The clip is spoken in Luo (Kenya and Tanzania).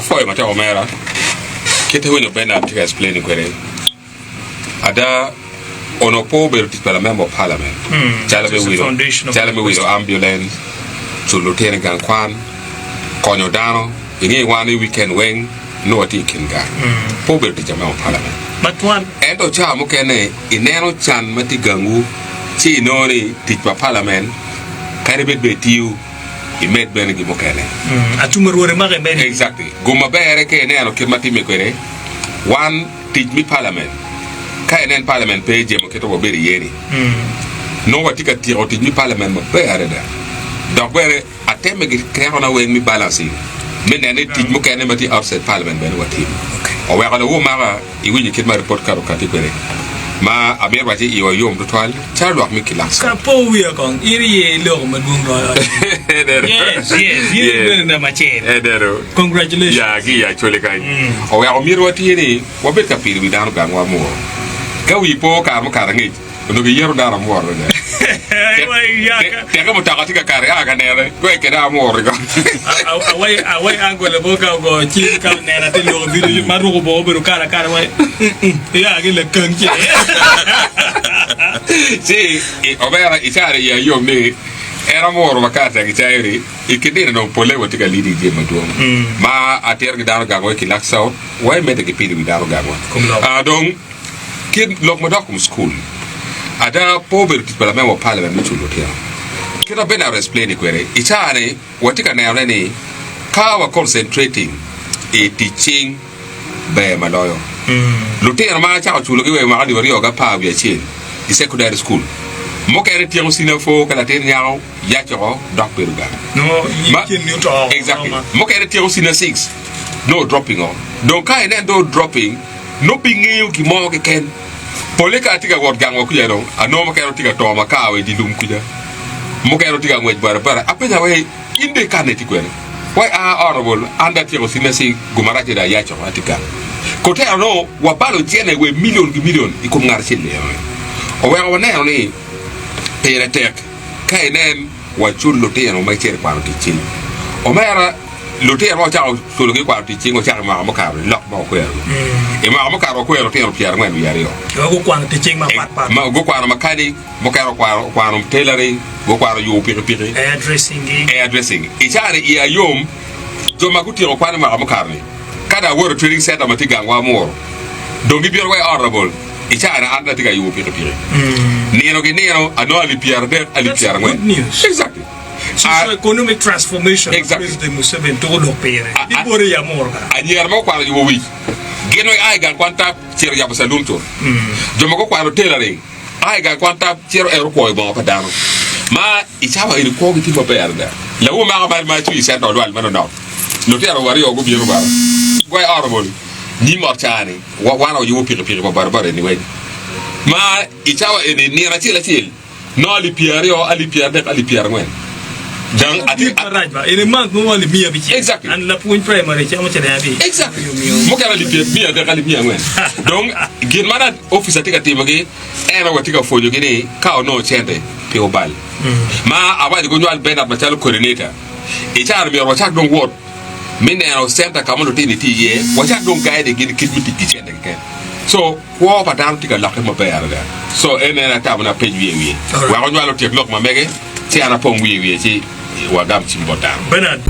foi mata omera kete wino bena to explain kwere ada ono po be to member of parliament tell me we ambulance to lieutenant gan kwan konyo dano ini one weekend wing no atikin ga po be to member of parliament but one endo cha mo kene ineno chan mati gangu chi nori tijpa parliament kare be tiu imet bene gi mo kene atumurore mage ben exactly guma bere ke neno kirmati me kwere one teach me parliament kai nen parliament pe je mo keto bo beri yeri no watika tiro teach me parliament mo bere da donc bere ateme gi krero na we mi balance me nene teach mo kene mati outside parliament ben wati o we galo wo mara I wini kit ma report karo kati kwere ma aber wati I yom to twal charlo mi kilas ka po wi kon iri lo ma dung lo yes na mache edero congratulations ya gi ya chole kai o we o mi wati ni wo bet ka piri dano ga wa mo ka wi po ka mo ka rangi no gi yero dano mo ro de te ka mo ta ka tika kare aga ne ko e ke da mo ro ga awai angola boka go chi ka ne na te lo bi ma ro bo be ro kara wai ya gi le kan ki sì ovvero I sare ya io ne era moro vakata che c'eri e che dire non volevo tika lidi di ma a ter gi dano ga go ki laksa wai mete che pidi gi dano ga go donc kid lok mo dokum school ada poverty per la memo parliament mi chulo tia kida bena explain kwere I sare watika na ne ka wa concentrating e teaching be maloyo lutera ma cha chulo gi we ma di wari ga pa bi chin I secondary school mo kere tiang sinafo kala ten nyao ya choro dok peruga no yikin new to exactly mo kere tiang sina 6 no dropping on donc ka ene do dropping no pingiu ki mo ke ken poleka tika word gango ku yero ano mo kere tika to ma ka we di dum ku ja mo kere tika ngwej bara apenya we inde kaneti kwene why are honorable anda tiang sina 6 gumara da ya choro atika kote ano wa balo tiene we million iko ngar chile o we wona ni tere tek kai nen wa chul lo te no mai tere kwa ti chin o mera lo te ro cha so lo ki kwa ti chin o cha ma mo ka lo mo ko e ma mo ka ro ko ro te ro pier ngwen yari yo go kwa ti chin ma pat ma go kwa ma kani mo ka ro kwa no tailoring go kwa ro yo piri addressing I chare I yom jo ma ku ti ro kwa ma mo ka ni kada wor training center ma ti gangwa mo dongi bier way honorable I chare anda ti ga yo piri nero che nero ano ali pierde exactly so economic transformation president Museveni to do pere di bore ya morga anyer mo kwa yo wi geno ai ga kwanta cer ya basalum to jo mo ko kwa tailoring ai ga kwanta cer ero ko bo pa dano ma I chaba il ko ti mo perde la wo ma ma tu se to wal mano no lo tero wari o go bi ro ba goy honorable ni mo chani wa na yo pire ba barbare ni we ma itawa ene ni ratila til no ali piare ngwen dan ati rajba ene man no ali mia bi exactly and la point primary ci amati na bi exactly mo kala li mia ngwen donc Gimara office atika timage ena watika fojo gene ka no chende pe obal ma abadi go nyal bena ba chal coordinator itar mi ro chak don word mine no center kamono tini tiye wa chak don guide gene kidmiti chende ken so wo patam tika lakhe mo bayar da so ene na tabna page wi wa ko nyalo tek lok ma mege ci ana pom wi ci wa gam ci mbotan Bernard